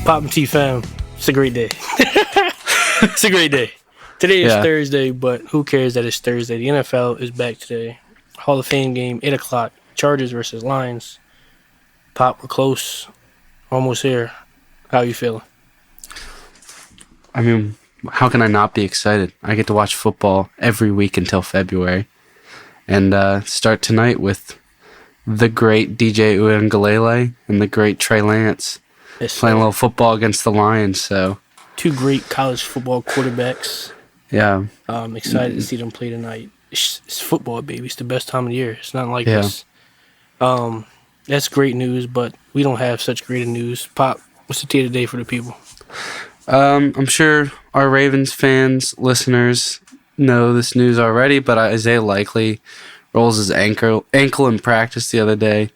Poppin T fam, it's a great day. It's a great day. Today is Thursday, but who cares that it's Thursday? The NFL is back today. Hall of Fame game, 8 o'clock. Chargers versus Lions. Pop, we're close. Almost here. How you feeling? I mean, how can I not be excited? I get to watch football every week until February. And start tonight with the great DJ Uiagalelei and the great Trey Lance. Playing a little football against the Lions, so... Two great college football quarterbacks. Yeah. I'm excited to see them play tonight. It's football, baby. It's the best time of the year. It's not like this. That's great news, but we don't have such great news. Pop, what's the tea of the day for the people? I'm sure our Ravens fans, listeners, know this news already, but Isaiah Likely rolls his ankle in practice the other day.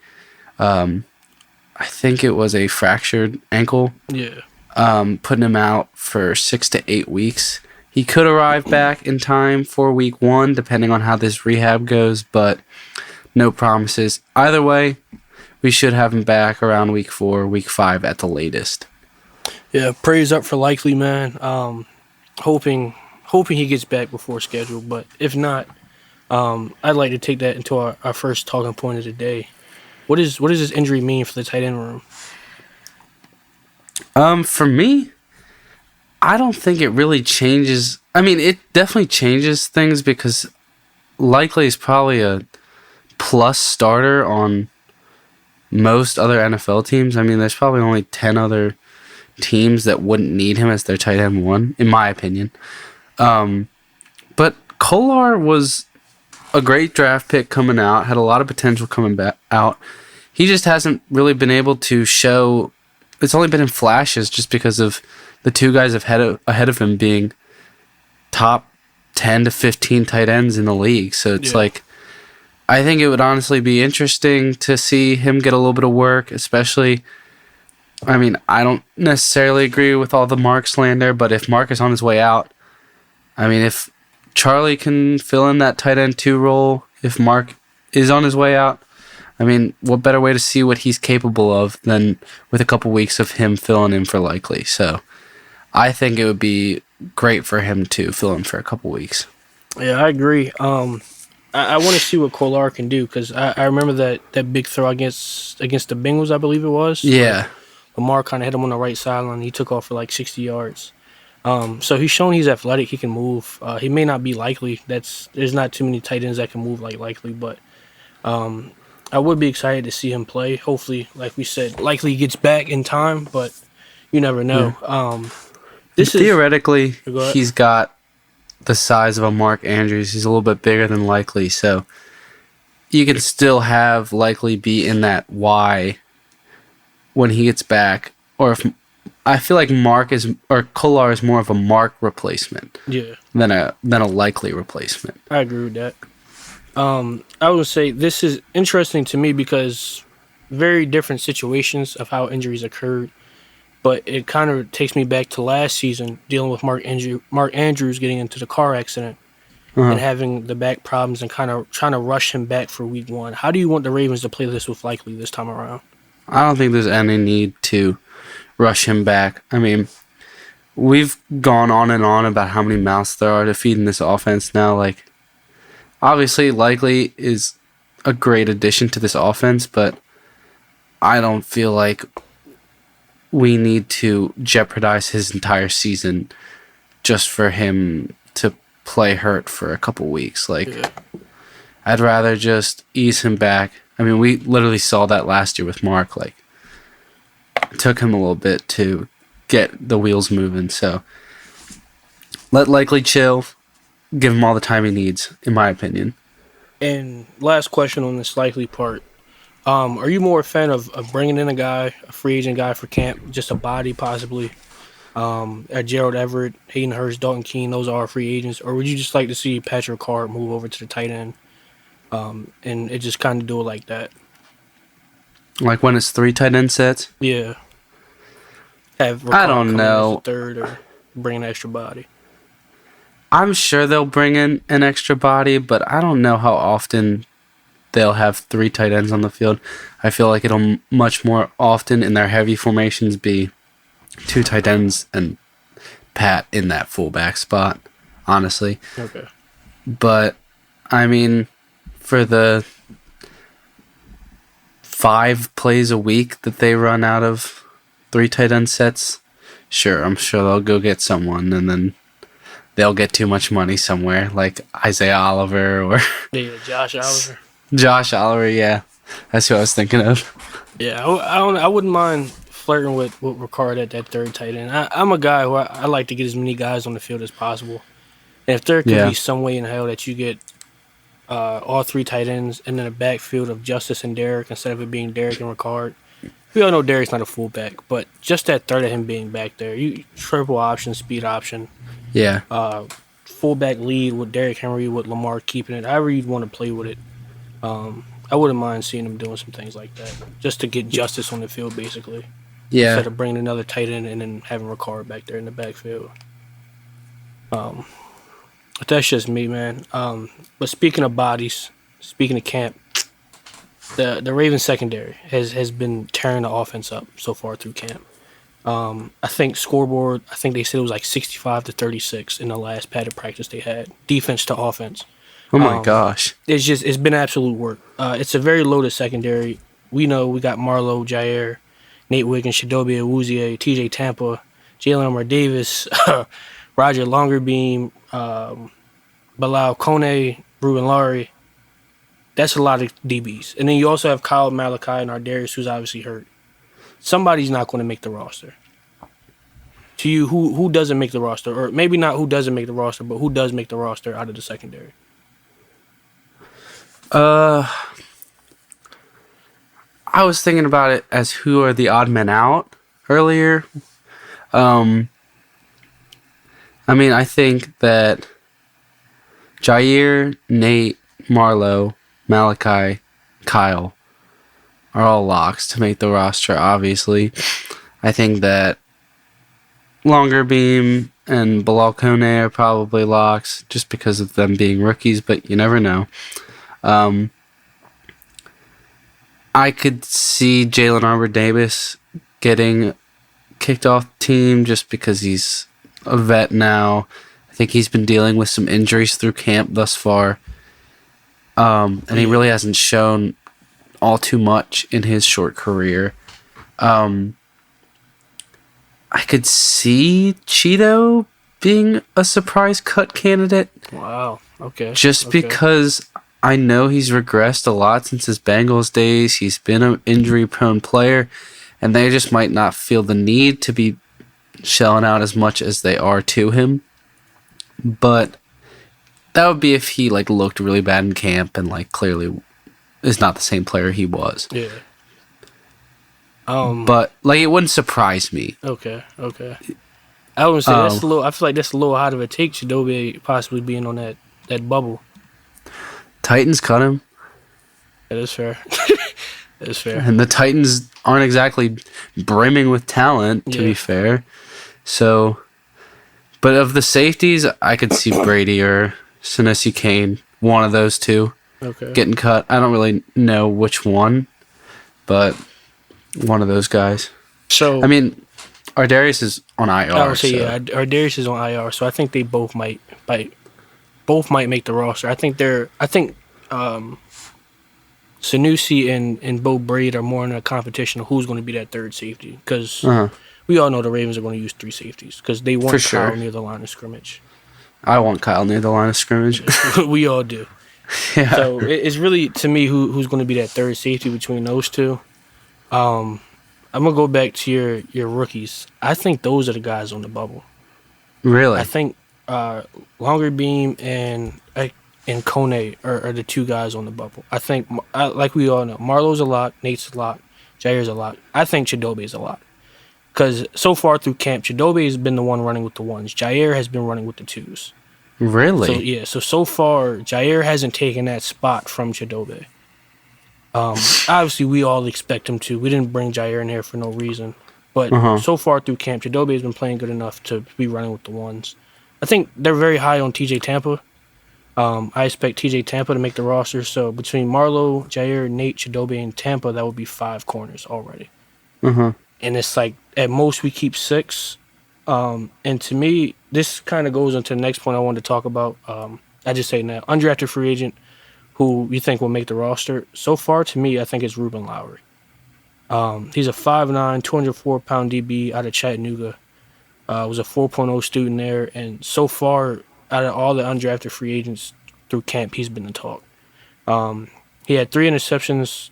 I think it was a fractured ankle. Yeah. Putting him out for 6 to 8 weeks. He could arrive back in time for week 1, depending on how this rehab goes, but no promises. Either way, we should have him back around week 4, week 5 at the latest. Yeah, praise up for Likely, man. Hoping he gets back before schedule, but if not, I'd like to take that into our first talking point of the day. What does this injury mean for the tight end room? For me, I don't think it really changes. I mean, it definitely changes things because Likely is probably a plus starter on most other NFL teams. I mean, there's probably only 10 other teams that wouldn't need him as their tight end 1, in my opinion. But Kolar was a great draft pick coming out, had a lot of potential coming back out. He just hasn't really been able to show. It's only been in flashes just because of the two guys ahead of him being top 10 to 15 tight ends in the league. So it's like, I think it would honestly be interesting to see him get a little bit of work, especially, I mean, I don't necessarily agree with all the Mark slander, but if Mark is on his way out, I mean, if Charlie can fill in that tight end 2 role, if Mark is on his way out, I mean, what better way to see what he's capable of than with a couple weeks of him filling in for Likely? So I think it would be great for him to fill in for a couple weeks. Yeah, I agree. I want to see what Kolar can do because I remember that big throw against the Bengals, I believe it was. Yeah. Lamar kind of hit him on the right sideline. He took off for like 60 yards. So he's shown he's athletic. He can move. He may not be Likely. There's not too many tight ends that can move like Likely, but I would be excited to see him play. Hopefully, like we said, Likely gets back in time, but you never know. Yeah. Theoretically, he's got the size of a Mark Andrews. He's a little bit bigger than Likely, so you can still have Likely be in that Y when he gets back. Or if I feel like Kolar is more of a Mark replacement, than a Likely replacement. I agree with that. I would say this is interesting to me because very different situations of how injuries occurred, but it kind of takes me back to last season dealing with Mark Andrews getting into the car accident and having the back problems and kind of trying to rush him back for week 1. How do you want the Ravens to play this with Likely this time around? I don't think there's any need to rush him back. I mean, we've gone on and on about how many mouths there are to feed in this offense now. Like, obviously, Likely is a great addition to this offense, but I don't feel like we need to jeopardize his entire season just for him to play hurt for a couple weeks. Like, I'd rather just ease him back. I mean, we literally saw that last year with Mark. Like, it took him a little bit to get the wheels moving. So, let Likely chill. Give him all the time he needs, in my opinion. And last question on this Likely part. Are you more a fan of bringing in a free agent guy for camp, just a body possibly? Gerald Everett, Hayden Hurst, Dalton Keene, those are free agents. Or would you just like to see Patrick Carr move over to the tight end and it just kind of do it like that? Like when it's 3 tight end sets? Yeah. I don't know. Third or bring an extra body. I'm sure they'll bring in an extra body, but I don't know how often they'll have 3 tight ends on the field. I feel like it'll much more often in their heavy formations be 2 tight ends and Pat in that fullback spot, honestly. Okay. But, I mean, for the 5 plays a week that they run out of 3 tight end sets, sure, I'm sure they'll go get someone, and then they'll get too much money somewhere, like Isaiah Oliver or Yeah, Josh Oliver. Josh Oliver, yeah. That's who I was thinking of. Yeah, I wouldn't mind flirting with Ricard at that third tight end. I'm a guy who I like to get as many guys on the field as possible. And if there could be some way in hell that you get all 3 tight ends and then a backfield of Justice and Derrick instead of it being Derrick and Ricard. We all know Derrick's not a fullback, but just that third of him being back there, you triple option, speed option, Yeah. fullback lead with Derrick Henry with Lamar keeping it. However you'd want to play with it. I wouldn't mind seeing him doing some things like that, just to get Justice on the field, basically. Yeah. Instead of bringing another tight end and then having Ricard back there in the backfield. But that's just me, man. But speaking of bodies, speaking of camp, the Ravens secondary has been tearing the offense up so far through camp. I think scoreboard, I think they said it was like 65-36 in the last padded practice they had. Defense to offense. Oh my gosh. It's been absolute work. It's a very loaded secondary. We know we got Marlowe, Jair, Nate Wiggins, Shadobe Awuzie, TJ Tampa, Jalen Omar Davis, Roger Longerbeam, Bilal Kone, Ruben Laurie. That's a lot of DBs. And then you also have Kyle Malachi and Ardarius, who's obviously hurt. Somebody's not going to make the roster. To you, who doesn't make the roster? Or maybe not who doesn't make the roster, but who does make the roster out of the secondary? I was thinking about it as who are the odd men out earlier. I mean, I think that Jair, Nate, Marlowe, Malachi, Kyle are all locks to make the roster, obviously. I think that Longerbeam and Bilal Kone are probably locks just because of them being rookies, but you never know. I could see Jalen Arbor Davis getting kicked off the team just because he's a vet now. I think he's been dealing with some injuries through camp thus far. And he really hasn't shown all too much in his short career. I could see Cheeto being a surprise cut candidate. Wow. Okay. Just because I know he's regressed a lot since his Bengals days. He's been an injury-prone player, and they just might not feel the need to be shelling out as much as they are to him. But that would be if he looked really bad in camp and clearly is not the same player he was. Yeah. But it wouldn't surprise me. Okay. I would say that's a little. I feel like that's a little hot of a take. Shadobe possibly being on that bubble. Titans cut him. That is fair. That is fair. And the Titans aren't exactly brimming with talent, to be fair. So, but of the safeties, I could see Brady or Senesi Kane, one of those two, getting cut. I don't really know which one, but one of those guys. So, I mean, Ardarius is on IR. I would say, Ardarius is on IR, so I think they both might make the roster. I think Sanusi and Bo Braid are more in a competition of who's going to be that third safety, because we all know the Ravens are going to use 3 safeties because they want Kyle near the line of scrimmage. I want Kyle near the line of scrimmage. We all do. Yeah. So it's really, to me, who's going to be that third safety between those two. I'm going to go back to your rookies. I think those are the guys on the bubble. Really? I think Longerbeam and Kone are the 2 guys on the bubble. I think, like we all know, Marlowe's a lot, Nate's a lot, Jair's a lot. I think Chidobe's a lot. Because so far through camp, Chidobe has been the one running with the 1s. Jair has been running with the 2s. Really? So far, Jair hasn't taken that spot from Chidobe. Obviously, we all expect him to. We didn't bring Jair in here for no reason. But so far through camp, Chidobe has been playing good enough to be running with the 1s. I think they're very high on TJ Tampa. I expect TJ Tampa to make the roster. So between Marlo, Jair, Nate, Chidobe, and Tampa, that would be 5 corners already. Uh-huh. And it's like at most we keep 6. And to me, this kind of goes into the next point I wanted to talk about. I just say now, undrafted free agent who you think will make the roster. So far, to me, I think it's Ruben Lowry. He's a 5'9", 204-pound DB out of Chattanooga. Was a 4.0 student there, and so far, out of all the undrafted free agents through camp, he's been the talk. He had 3 interceptions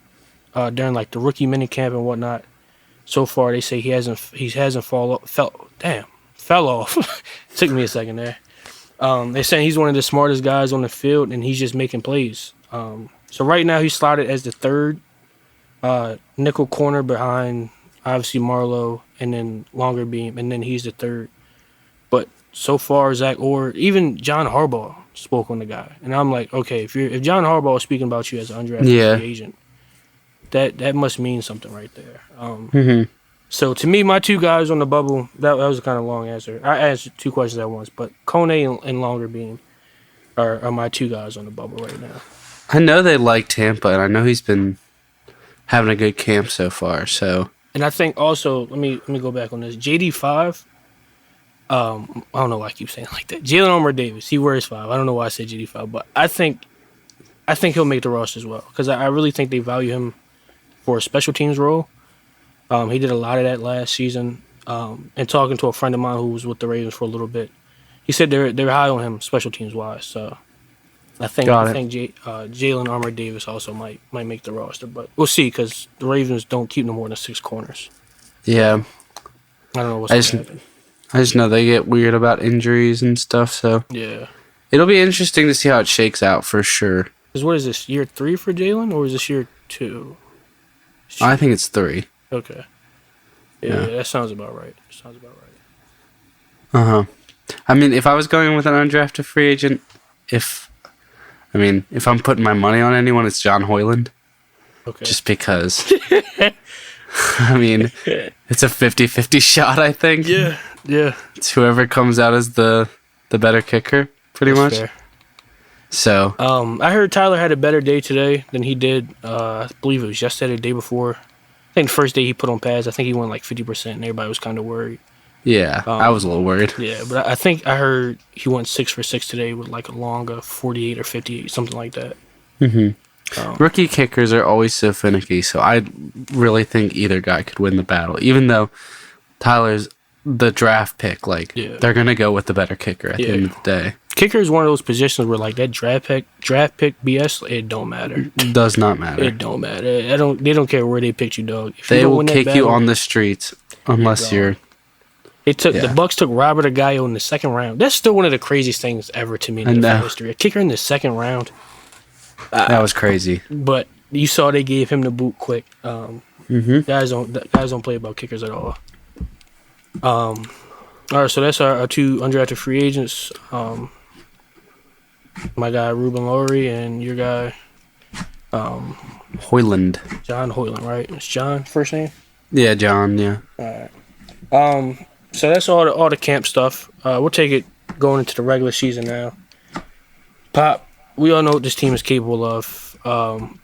during like the rookie mini camp and whatnot. So far, they say he hasn't fell off. Took me a second there. They're saying he's one of the smartest guys on the field, and he's just making plays. So right now, he's slotted as the 3rd nickel corner behind obviously Marlowe and then longer beam, and then he's the 3rd. But so far, Zach Orr, even John Harbaugh spoke on the guy, and I'm like, okay, if John Harbaugh is speaking about you as an undrafted free agent, that must mean something right there. So to me, my 2 guys on the bubble, that was a kind of long answer. I answered 2 questions at once, but Kone and longer beam are my 2 guys on the bubble right now. I know they like Tampa, and I know he's been having a good camp so far. So, and I think also let me go back on this. JD5. I don't know why I keep saying it like that. Jalen Armour Davis, he wears 5. I don't know why I said JD5, but I think he'll make the roster as well because I really think they value him for a special teams role. He did a lot of that last season. And talking to a friend of mine who was with the Ravens for a little bit, he said they're high on him special teams wise. So I think Jalen Armour Davis also might make the roster, but we'll see because the Ravens don't keep no more than 6 corners. Yeah, I don't know what's going to happen. I just know they get weird about injuries and stuff. So yeah, it'll be interesting to see how it shakes out for sure. Because what is this, year 3 for Jalen, or is this year 2? I think it's 3. Okay. Yeah, that sounds about right. Uh-huh. I mean, if I was going with an undrafted free agent, if I'm putting my money on anyone, it's John Hoyland. Okay. Just because. I mean, it's a 50-50 shot, I think. Yeah. It's whoever comes out as the better kicker, pretty much. Fair. So. I heard Tyler had a better day today than he did, I believe it was yesterday, the day before. I think the first day he put on pads, I think he went like 50%, and everybody was kind of worried. Yeah, I was a little worried. Yeah, but I think I heard he went 6 for 6 today with like a long 48 or 58, something like that. Rookie kickers are always so finicky, so I really think either guy could win the battle. Even though Tyler's the draft pick, they're going to go with the better kicker at the end of the day. Kicker is one of those positions where like that draft pick BS, it don't matter. It does not matter. It don't matter. They don't care where they picked you, dog. If they you will kick you on the streets unless you're. The Bucks took Robert Aguayo in the 2nd round. That's still one of the craziest things ever to me in NFL history. A kicker in the 2nd round. That was crazy. But you saw they gave him the boot quick. Guys don't play about kickers at all. All right, so that's our 2 undrafted free agents. My guy Ruben Lowry and your guy Hoyland. John Hoyland, right? It's John first name? Yeah, John, yeah. All right. So that's all the camp stuff. We'll take it going into the regular season now. Pop, we all know what this team is capable of.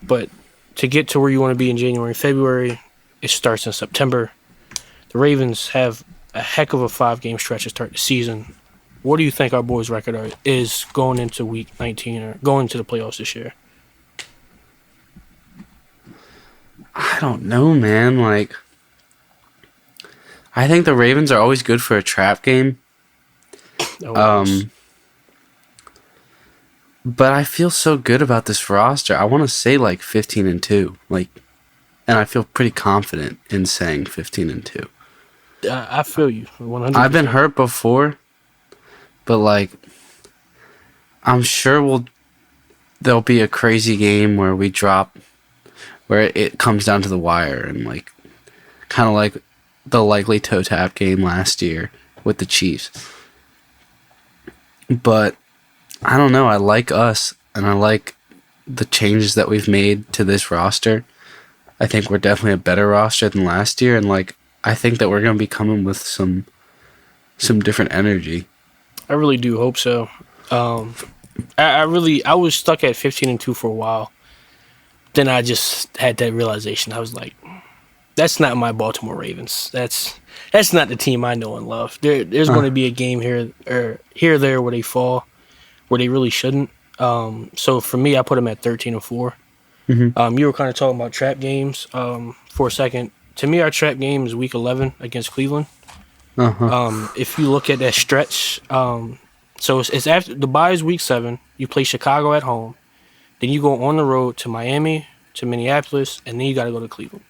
But to get to where you want to be in January and February, it starts in September. The Ravens have a heck of a 5-game stretch to start the season. What do you think our boys' record is going into week 19 or going into the playoffs this year? I don't know, man. I think the Ravens are always good for a trap game. But I feel so good about this roster. I want to say 15-2. And I feel pretty confident in saying 15-2. I feel you 100%. I've been hurt before, but I'm sure there'll be a crazy game where we drop, where it comes down to the wire, and kind of like the likely toe tap game last year with the Chiefs. But I don't know. I like us, and I like the changes that we've made to this roster. I think we're definitely a better roster than last year, and I think that we're going to be coming with some different energy. I really do hope so. Um, I was stuck at 15-2 for a while. Then I just had that realization. I was like, that's not my Baltimore Ravens. That's not the team I know and love. There's going Uh, to be a game here or there where they fall, where they really shouldn't. So for me, I put them at 13-4. hmm You were kind of talking about trap games for a second. To me, our trap game is Week 11 against Cleveland. uh-huh. If you look at that stretch, so it's after the bye is Week 7. You play Chicago at home, then you go on the road to Miami, to Minneapolis, and then you got to go to Cleveland.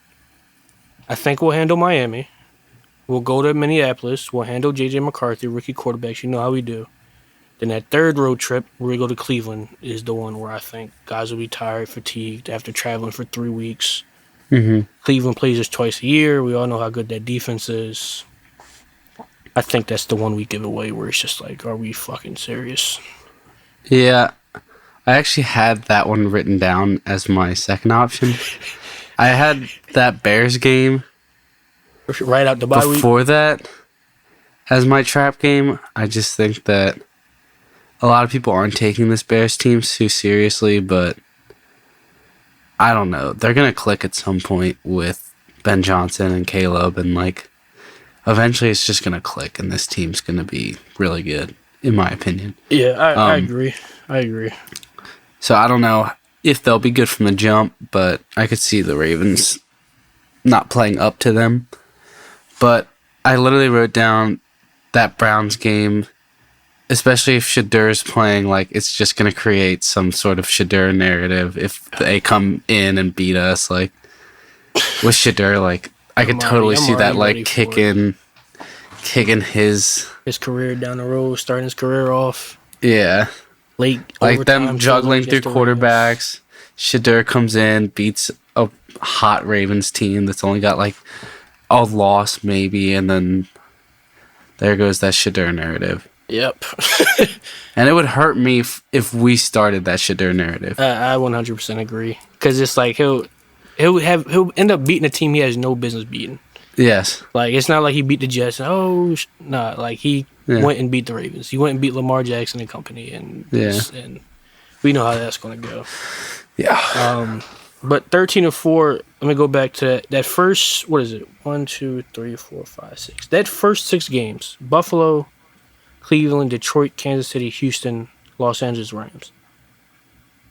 I think we'll handle Miami. We'll go to Minneapolis. We'll handle J.J. McCarthy, rookie quarterbacks. You know how we do. Then that third road trip where we go to Cleveland is the one where I think guys will be tired, fatigued after traveling for 3 weeks. hmm Cleveland plays us twice a year. We all know how good that defense is. I think that's the one we give away where it's just like, are we fucking serious? Yeah, I actually had that one written down as my second option. I had that Bears game Right out the bye week. before that as my trap game. I just think that a lot of people aren't taking this Bears team too seriously, but I don't know. They're going to click at some point with Ben Johnson and Caleb, and like eventually it's just going to click, and this team's going to be really good, in my opinion. Yeah, I Um, agree. I agree. So I don't know if they'll be good from the jump, but I could see the Ravens not playing up to them. But I literally wrote down that Browns game, especially if Shadur's playing, like it's just going to create some sort of Shadur narrative if they come in and beat us. Like with Shadur, like I could totally see that like kicking his career down the road, starting his career off yeah. late, Like them overtime, juggling through against the Ravens. quarterbacks. Shadur comes in, beats a hot Ravens team that's only got like a loss maybe, and then there goes that Shadur narrative. Yep. And it would hurt me if we started that Shadur narrative. I 100% agree because it's like he'll end up beating a team he has no business beating. Yes. Like it's not like he beat the Jets. Nah. Like he went and beat the Ravens. He went and beat Lamar Jackson and company, and and we know how that's going to go. Yeah. But 13-4. Let me go back to that first. What is it? 1, 2, 3, 4, 5, 6. That first 6 games: Buffalo, Cleveland, Detroit, Kansas City, Houston, Los Angeles Rams.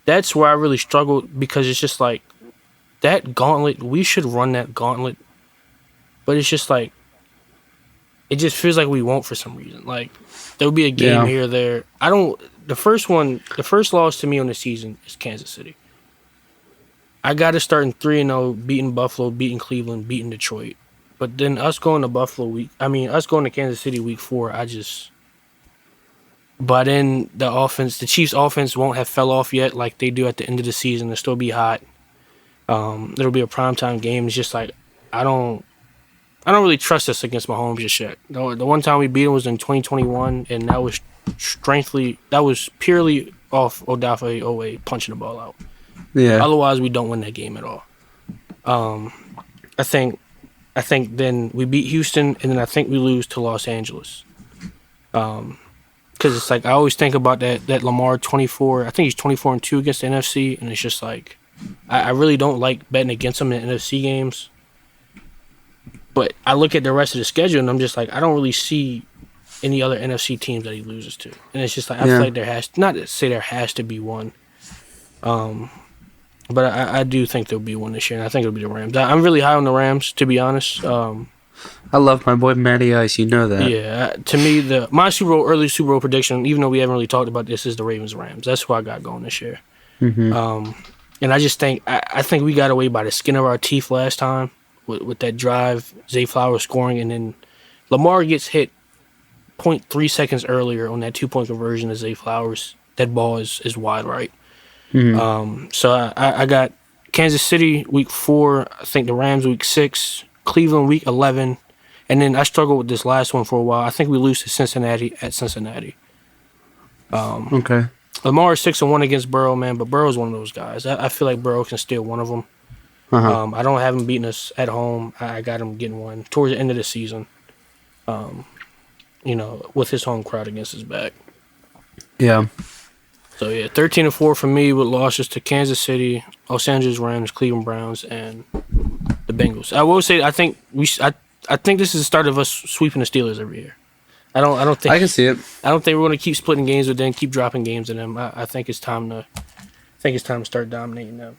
That's where I really struggled because it's just like that gauntlet. We should run that gauntlet, but it's just like it just feels like we won't for some reason. Like there'll be a game here or there. I don't. The first loss to me on the season is Kansas City. I got to start in 3-0, beating Buffalo, beating Cleveland, beating Detroit. But then us going to Kansas City week 4, But then the Chiefs' offense won't have fell off yet like they do at the end of the season. It'll still be hot. It'll be a primetime game. It's just like I don't really trust us against Mahomes just yet. The one time we beat him was in 2021, and that was purely off Odafe Owe punching the ball out. Yeah. Otherwise, we don't win that game at all. I think then we beat Houston, and then I think we lose to Los Angeles. Because it's like I always think about that Lamar 24. I think he's 24-2 against the NFC, and it's just like I really don't like betting against him in NFC games. But I look at the rest of the schedule, and I'm just like I don't really see any other NFC teams that he loses to, and it's just like I feel like there has to be one. But I do think there'll be one this year, and I think it'll be the Rams. I'm really high on the Rams, to be honest. I love my boy Matty Ice. You know that. Yeah, to me, my early Super Bowl prediction, even though we haven't really talked about this, is the Ravens-Rams. That's what I got going this year. Mm-hmm. And I just think I think we got away by the skin of our teeth last time with that drive, Zay Flowers scoring, and then Lamar gets hit 0.3 seconds earlier on that 2-point conversion to Zay Flowers. That ball is wide right. Mm-hmm. So I got Kansas City week 4. I think the Rams week 6. Cleveland week 11. And then I struggled with this last one for a while. I think we lose to Cincinnati at Cincinnati. Okay. Lamar is 6-1 against Burrow, man, but Burrow's one of those guys. I feel like Burrow can steal one of them. Uh-huh. I don't have him beating us at home. I got him getting one towards the end of the season. with his home crowd against his back. Yeah. So yeah, 13-4 for me with losses to Kansas City, Los Angeles Rams, Cleveland Browns, and the Bengals. I will say I think I think this is the start of us sweeping the Steelers every year. I don't think I can see it. I don't think we're going to keep splitting games with them, keep dropping games in them. I think it's time to start dominating them.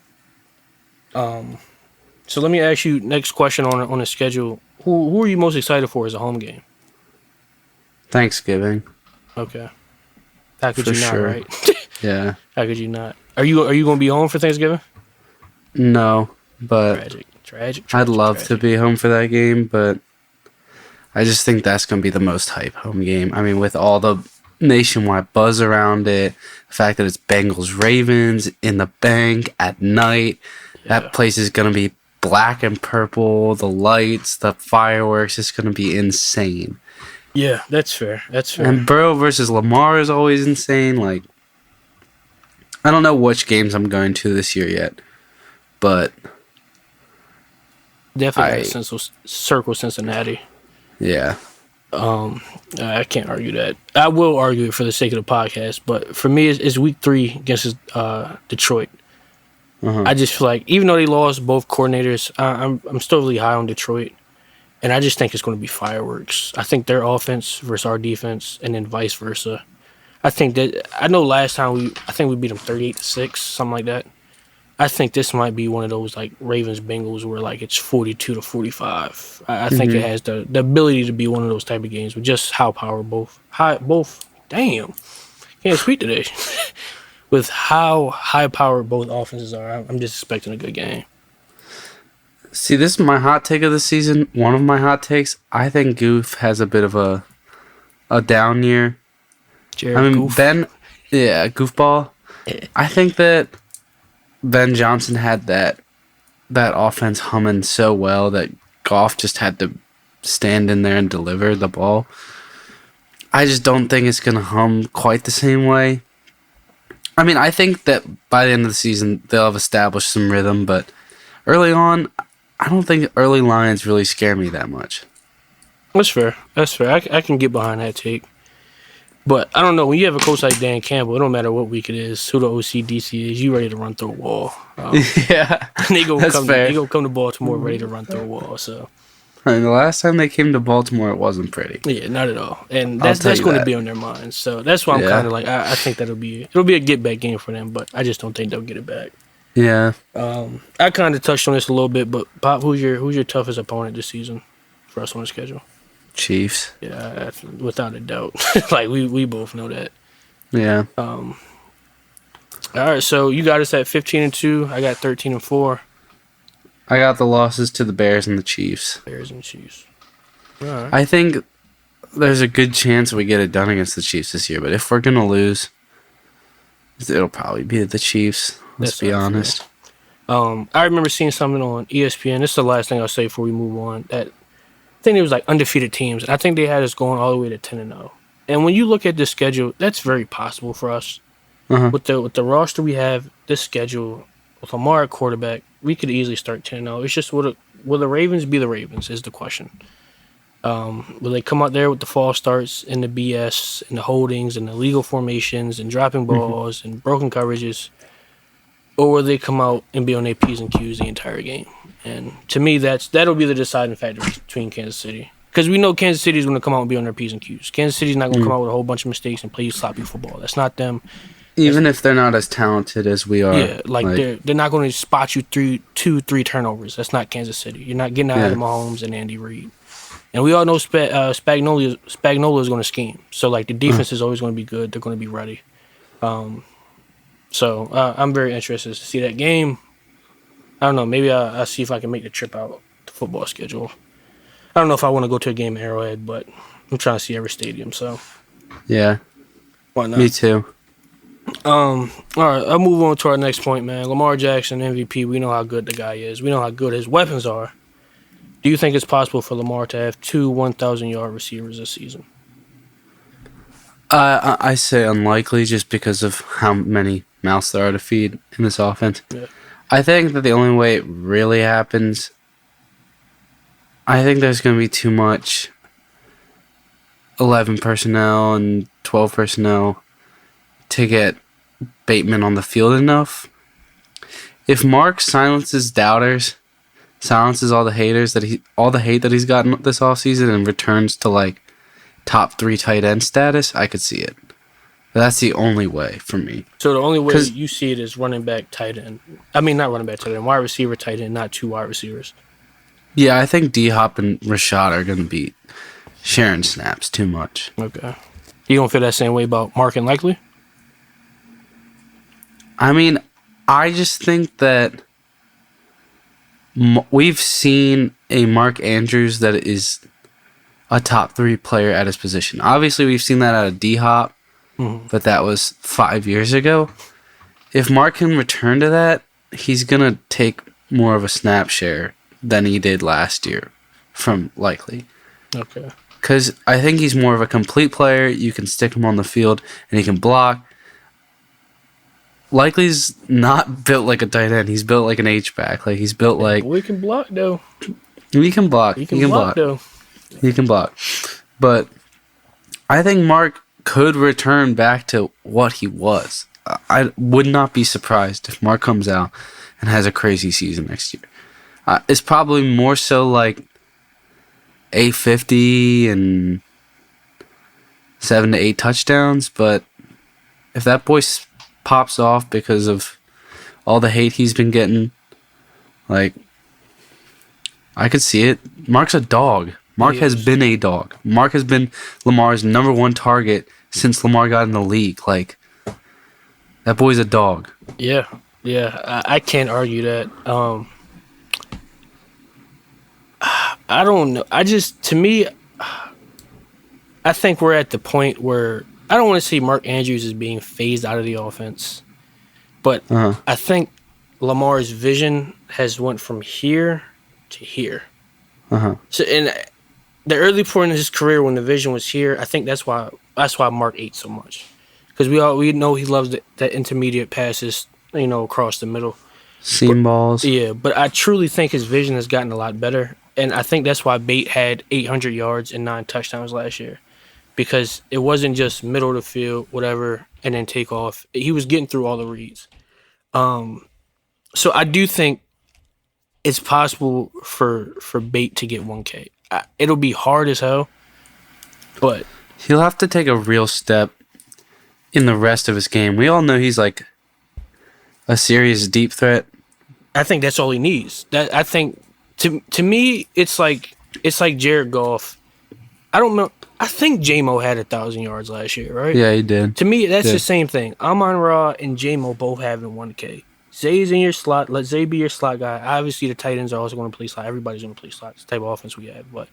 So let me ask you next question on the schedule. Who are you most excited for as a home game? Thanksgiving. Okay. How could For you not, sure. right? Yeah. How could you not? Are you going to be home for Thanksgiving? No, but Tragic. I'd love to be home for that game, but I just think that's going to be the most hype home game. I mean, with all the nationwide buzz around it, the fact that it's Bengals Ravens in the bank at night, that place is going to be black and purple, the lights, the fireworks, it's going to be insane. Yeah, that's fair. And Burrow versus Lamar is always insane. Like, I don't know which games I'm going to this year yet, but Definitely circle Cincinnati. Yeah. I can't argue that. I will argue it for the sake of the podcast, but for me, it's week 3 against Detroit. I just feel like even though they lost both coordinators, I'm still really high on Detroit, and I just think it's going to be fireworks. I think their offense versus our defense, and then vice versa. I know last time we beat them 38-6, something like that. I think this might be one of those like Ravens Bengals where like it's 42-45. I think it has the ability to be one of those type of games with just how damn, can't speak today. With how high powered both offenses are, I'm just expecting a good game. See, this is my hot take of the season. One of my hot takes. I think Goof has a bit of a down year. Goof. Goofball. I think that Ben Johnson had that offense humming so well that Goff just had to stand in there and deliver the ball. I just don't think it's going to hum quite the same way. I mean, I think that by the end of the season, they'll have established some rhythm, but early on, I don't think early Lions really scare me that much. That's fair. I can get behind that take. But I don't know. When you have a coach like Dan Campbell, it don't matter what week it is, who the OC, DC is, you ready to run through a wall. Yeah, they gonna come to Baltimore ready to run through a wall. So, and the last time they came to Baltimore, it wasn't pretty. Yeah, not at all. And that's going to be on their minds. So that's why I'm kind of like I think it'll be a get back game for them, but I just don't think they'll get it back. Yeah. I kind of touched on this a little bit, but Pop, who's your toughest opponent this season for us on the schedule? Chiefs. Yeah, without a doubt. Like we both know that. Yeah. All right, so you got us at 15-2. I got 13-4. I got the losses to the Bears and the Chiefs. Bears and Chiefs. All right. I think there's a good chance we get it done against the Chiefs this year, but if we're gonna lose, it'll probably be the Chiefs. Let's be honest. I remember seeing something on ESPN. This is the last thing I'll say before we move on. That I think it was like undefeated teams, and I think they had us going all the way to 10-0. And when you look at this schedule, that's very possible for us. With the roster we have, this schedule with Lamar at quarterback, we could easily start 10-0. It's just will the Ravens be the Ravens is the question. Will they come out there with the false starts and the BS and the holdings and the illegal formations and dropping balls and broken coverages? Or will they come out and be on their P's and Q's the entire game? And to me, that'll be the deciding factor between Kansas City. Because we know Kansas City is going to come out and be on their P's and Q's. Kansas City's not going to come out with a whole bunch of mistakes and play sloppy football. That's not them. Even if they're not as talented as we are. Yeah, they're not going to spot you 3 turnovers. That's not Kansas City. You're not getting out of Mahomes and Andy Reid. And we all know Spagnuolo is going to scheme. So, the defense is always going to be good. They're going to be ready. So I'm very interested to see that game. I don't know. Maybe I'll see if I can make the trip out the football schedule. I don't know if I want to go to a game at Arrowhead, but I'm trying to see every stadium. So yeah, why not? Me too. All right, I'll move on to our next point, man. Lamar Jackson, MVP. We know how good the guy is. We know how good his weapons are. Do you think it's possible for Lamar to have 2 1,000-yard receivers this season? I say unlikely just because of how many mouths there are to feed in this offense. Yeah. I think that the only way it really happens, I think there's going to be too much 11 personnel and 12 personnel to get Bateman on the field enough. If Mark silences doubters, silences all the haters all the hate that he's gotten this offseason and returns to like top 3 tight end status, I could see it. But that's the only way for me. So the only way you see it is running back, tight end. I mean, not running back, tight end. Wide receiver, tight end, not 2 wide receivers. Yeah, I think D-Hop and Rashad are going to be sharing snaps too much. Okay. You don't feel that same way about Mark and Likely? I mean, I just think that we've seen a Mark Andrews that is a top 3 player at his position. Obviously, we've seen that out of D-Hop, but that was 5 years ago. If Mark can return to that, he's going to take more of a snap share than he did last year from Likely. Okay. Because I think he's more of a complete player. You can stick him on the field, and he can block. Likely's not built like a tight end. He's built like an H-back. Like, he's built like... We can block, though. He can block. He can block, though. He can block. But I think Mark could return back to what he was. I would not be surprised if Mark comes out and has a crazy season next year. It's probably more so like 850 and 7 to 8 touchdowns, but if that boy pops off because of all the hate he's been getting, like, I could see it. Mark's a dog. Mark has been a dog. Mark has been Lamar's number 1 target since Lamar got in the league. Like, that boy's a dog. Yeah, I can't argue that. I don't know. To me, I think we're at the point where I don't want to see Mark Andrews as being phased out of the offense, but I think Lamar's vision has went from here to here. So in the early point of his career, when the vision was here, I think that's why Mark ate so much, because we know he loves that intermediate passes, across the middle, seam balls. Yeah, but I truly think his vision has gotten a lot better. And I think that's why Bate had 800 yards and 9 touchdowns last year, because it wasn't just middle of the field, whatever, and then take off. He was getting through all the reads. So I do think it's possible for Bate to get 1K. It'll be hard as hell, but he'll have to take a real step in the rest of his game. We all know he's like a serious deep threat. I think that's all he needs. I think. To me, it's like Jared Goff. I don't know. I think J-Mo had 1,000 yards last year, right? Yeah, he did. To me, that's the same thing. Amon-Ra and J-Mo both having 1K. Zay's in your slot. Let Zay be your slot guy. Obviously, the tight ends are also going to play slot. Everybody's going to play slot. It's the type of offense we have. But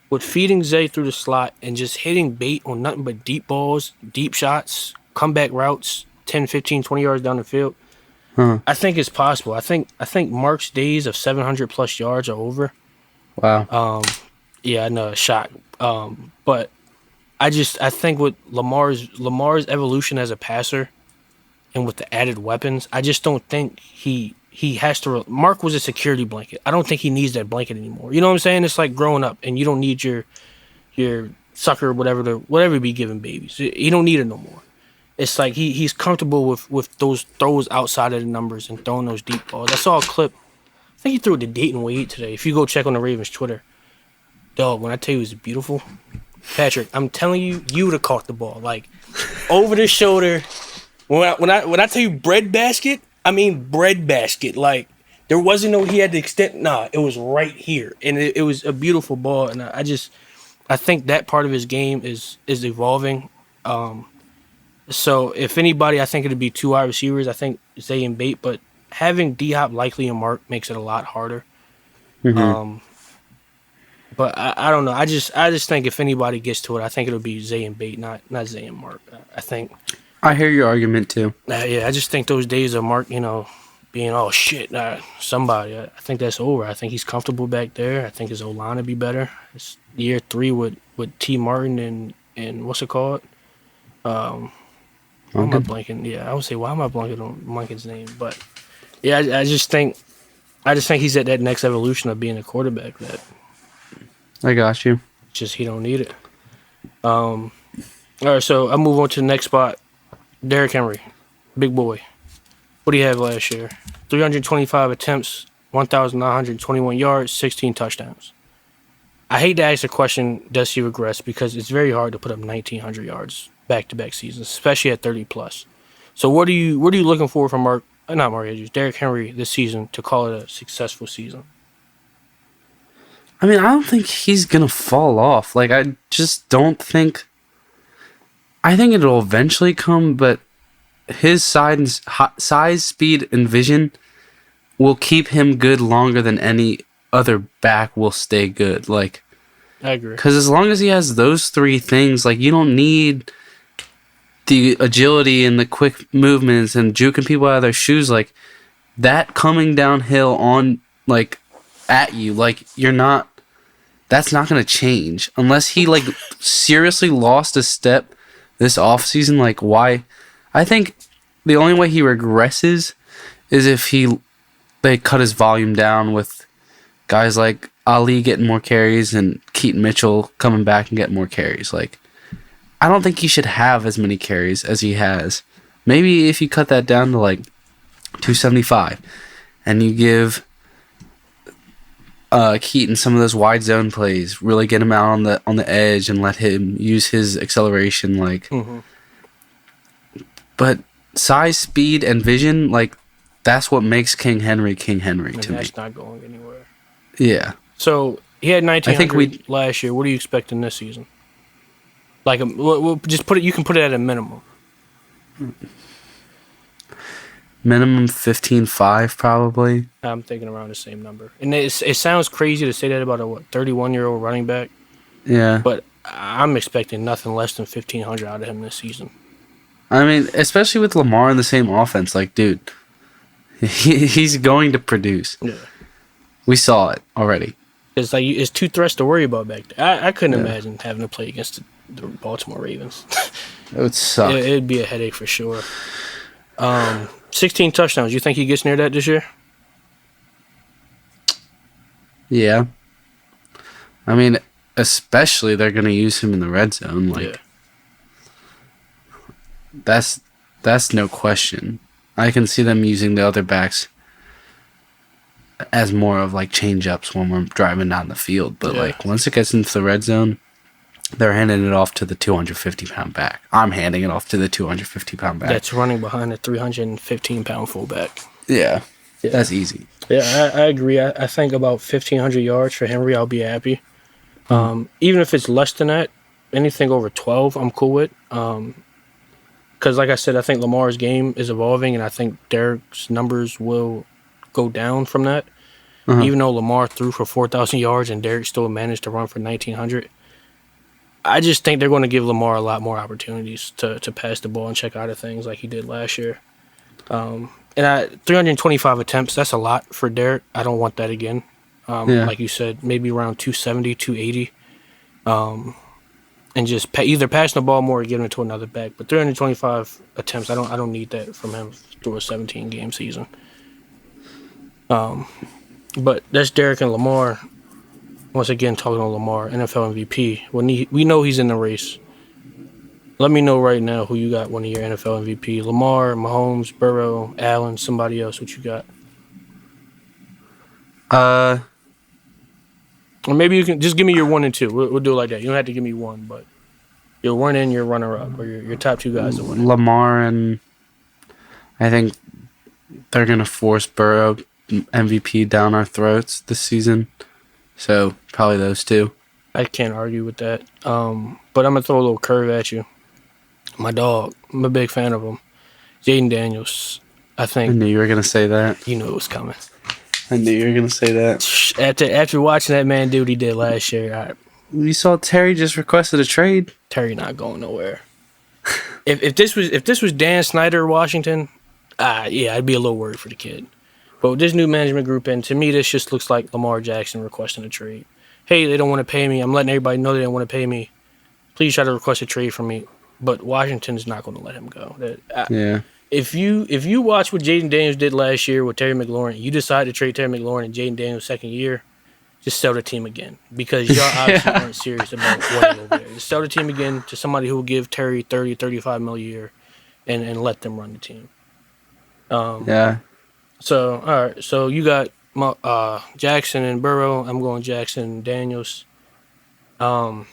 with feeding Zay through the slot and just hitting Bate on nothing but deep balls, deep shots, comeback routes, 10, 15, 20 yards down the field, I think it's possible. I think Mark's days of 700+ yards are over. Wow. Yeah, I know, shock. But I think with Lamar's evolution as a passer, and with the added weapons, I just don't think he has to. Mark was a security blanket. I don't think he needs that blanket anymore. You know what I'm saying? It's like growing up, and you don't need your sucker, whatever be giving babies. You don't need it no more. It's like he's comfortable with those throws outside of the numbers and throwing those deep balls. I saw a clip. I think he threw it to Dayton Wade today. If you go check on the Ravens Twitter, dog, when I tell you it's beautiful, Patrick, I'm telling you, you would have caught the ball like over the shoulder. When I tell you bread basket, I mean bread basket. Like, there wasn't he had to extend. Nah, it was right here, and it was a beautiful ball. And I think that part of his game is evolving. So if anybody, I think it'd be 2 wide receivers. I think Zay and Bate, but having D-Hop, Likely, and Mark makes it a lot harder. Mm-hmm. But I don't know. I just think if anybody gets to it, I think it'll be Zay and Bate, not Zay and Mark. I think. I hear your argument too. Yeah, I just think those days of Mark, being somebody. I think that's over. I think he's comfortable back there. I think his O-line would be better. It's year 3 with T. Martin and what's it called? Why am I blanking? Yeah, I would say, why am I blanking on Monken's name? But yeah, I just think he's at that next evolution of being a quarterback that I got you. just he don't need it. All right, so I move on to the next spot. Derrick Henry, big boy. What do you have last year? 325 attempts, 1,921 yards, 16 touchdowns. I hate to ask the question, does he regress? Because it's very hard to put up 1,900 yards back-to-back seasons, especially at 30 plus. So what are you looking for from Derrick Henry this season to call it a successful season? I mean, I don't think he's gonna fall off. Like, I just don't think. I think it'll eventually come, but his size, speed, and vision will keep him good longer than any other back will stay good. Like, I agree. because as long as he has those three things, like, you don't need the agility and the quick movements and juking people out of their shoes. Like, that coming downhill on, like, at you, like, you're not. That's not going to change unless he, like, seriously lost a step this offseason. Like, why? I think the only way he regresses is if they cut his volume down with guys like Ali getting more carries and Keaton Mitchell coming back and getting more carries. Like, I don't think he should have as many carries as he has. Maybe if you cut that down to like 275 and you give Keaton some of those wide zone plays, really get him out on the edge and let him use his acceleration, like. Mm-hmm. But size, speed, and vision, like, that's what makes King Henry to me. That's not going anywhere. Yeah. So he had 1,900 I think last year. What are you expecting this season? Like, we'll just put it. You can put it at a minimum. Minimum 15.5 probably. I'm thinking around the same number. And it sounds crazy to say that about a 31-year-old running back. Yeah. But I'm expecting nothing less than 1,500 out of him this season. I mean, especially with Lamar in the same offense, like, dude, he's going to produce. Yeah. We saw it already. It's two threats to worry about back there. I couldn't imagine having to play against the Baltimore Ravens. It would suck. It'd be a headache for sure. 16 touchdowns. You think he gets near that this year? Yeah. I mean, especially they're going to use him in the red zone. Like, Yeah. That's no question. I can see them using the other backs as more of like change-ups when we're driving down the field. But like once it gets into the red zone, they're handing it off to the 250-pound back. I'm handing it off to the 250-pound back. That's running behind a 315-pound fullback. Yeah, that's easy. Yeah, I agree. I think about 1,500 yards for Henry, I'll be happy. Even if it's less than that, anything over 12, I'm cool with. Because, like I said, I think Lamar's game is evolving, and I think Derrick's numbers will go down from that. Even though Lamar threw for 4,000 yards and Derrick still managed to run for 1,900, I just think they're going to give Lamar a lot more opportunities to pass the ball and check out of things like he did last year. And 325 attempts, that's a lot for Derrick. I don't want that again. Like you said, maybe around 270, 280. And just either passing the ball more or giving it to another back. But 325 attempts, I don't need that from him through a 17-game season. But that's Derrick and Lamar. Once again, talking on Lamar, NFL MVP. We know he's in the race. Let me know right now who you got winning your NFL MVP. Lamar, Mahomes, Burrow, Allen, somebody else. What you got? Or maybe you can just give me your 1 and 2. We'll do it like that. You don't have to give me one, but your 1 and your runner-up, or your top two guys to win it. Lamar, and I think they're going to force Burrow MVP down our throats this season. So probably those two. I can't argue with that. But I'm going to throw a little curve at you. My dog, I'm a big fan of him. Jaden Daniels, I think. I knew you were going to say that. You knew it was coming. I knew you were going to say that. After watching that man do what he did last year, you saw Terry just requested a trade. Terry not going nowhere. if this was Dan Snyder, Washington, I'd be a little worried for the kid. But with this new management group, and to me, this just looks like Lamar Jackson requesting a trade. Hey, they don't want to pay me. I'm letting everybody know they don't want to pay me. Please try to request a trade from me. But Washington's not going to let him go. Yeah. If you watch what Jaden Daniels did last year with Terry McLaurin, you decide to trade Terry McLaurin in Jaden Daniels' second year, just sell the team again because y'all obviously Yeah. aren't serious about winning over there. Just sell the team again to somebody who will give Terry 30, 35 mil a year and let them run the team. Yeah. So, all right. So you got Jackson and Burrow. I'm going Jackson and Daniels. 11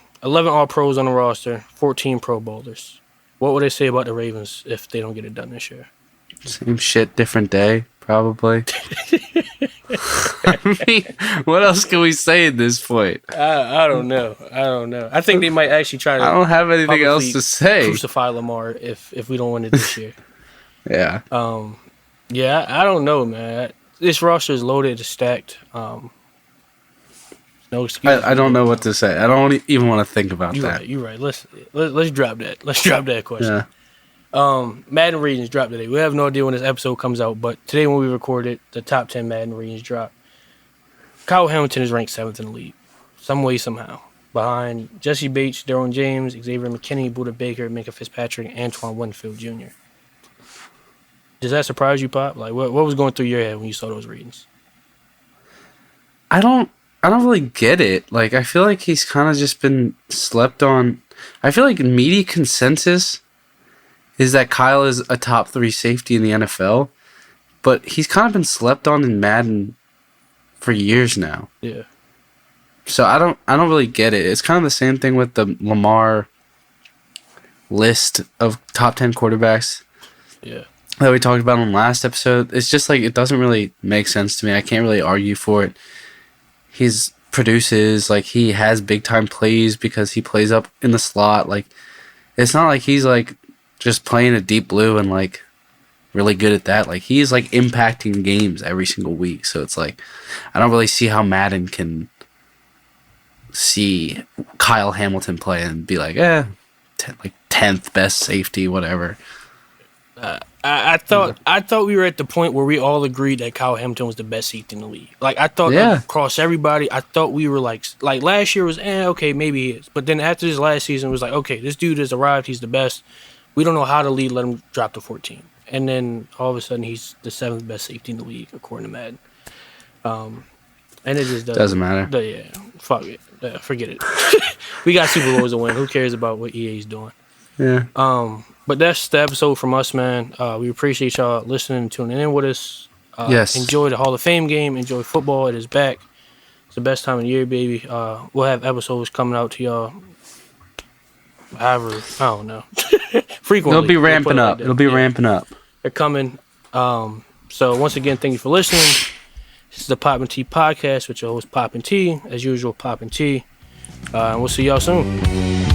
All Pros on the roster, 14 Pro Bowlers. What would they say about the Ravens if they don't get it done this year? Same shit, different day, probably. I mean, what else can we say at this point? I don't know. I think they might actually try to I don't have anything else publicly to say. crucify Lamar if we don't win it this year. Yeah. Yeah, I don't know, man. This roster is loaded, it's stacked. No excuse. I don't know what to say. I don't even want to think about that. You're right. Let's drop that. Let's drop that question. Yeah. Madden ratings dropped today. We have no idea when this episode comes out, but today when we recorded, the top 10 Madden ratings dropped. Kyle Hamilton is ranked 7th in the league, some way, somehow, behind Jesse Bates, Derwin James, Xavier McKinney, Buda Baker, Minka Fitzpatrick, and Antoine Winfield Jr. Does that surprise you, Pop? Like, what was going through your head when you saw those ratings? I don't really get it. Like, I feel like he's kind of just been slept on. I feel like media consensus is that Kyle is a top 3 safety in the NFL, but he's kind of been slept on in Madden for years now. Yeah. So I don't really get it. It's kind of the same thing with the Lamar list of top 10 quarterbacks. Yeah. That we talked about on the last episode. It's just like it doesn't really make sense to me. I can't really argue for it. He's produces, like, he has big time plays because he plays up in the slot. Like, it's not like he's like just playing a deep blue and like really good at that. Like, he's like impacting games every single week. So it's like I don't really see how Madden can see Kyle Hamilton play and be like, like 10th best safety, whatever. I thought we were at the point where we all agreed that Kyle Hamilton was the best safety in the league. Like, I thought across everybody, I thought we were like last year was okay, maybe he is. But then after this last season, it was like, okay, this dude has arrived, he's the best. We don't know how to lead, let him drop to 14. And then all of a sudden he's the 7th best safety in the league according to Madden. And it just doesn't matter. Yeah, fuck it. Forget it. We got Super Bowls to win. Who cares about what EA's doing? Yeah. But that's the episode from us, man. We appreciate y'all listening and tuning in with us. Yes. Enjoy the Hall of Fame game. Enjoy football. It is back. It's the best time of the year, baby. We'll have episodes coming out to y'all. However, I don't know. Frequently. It'll be ramping up. It'll be ramping up. They're coming. So once again, thank you for listening. This is the Poppin T podcast with your host Poppin T. As usual, Poppin T. And we'll see y'all soon.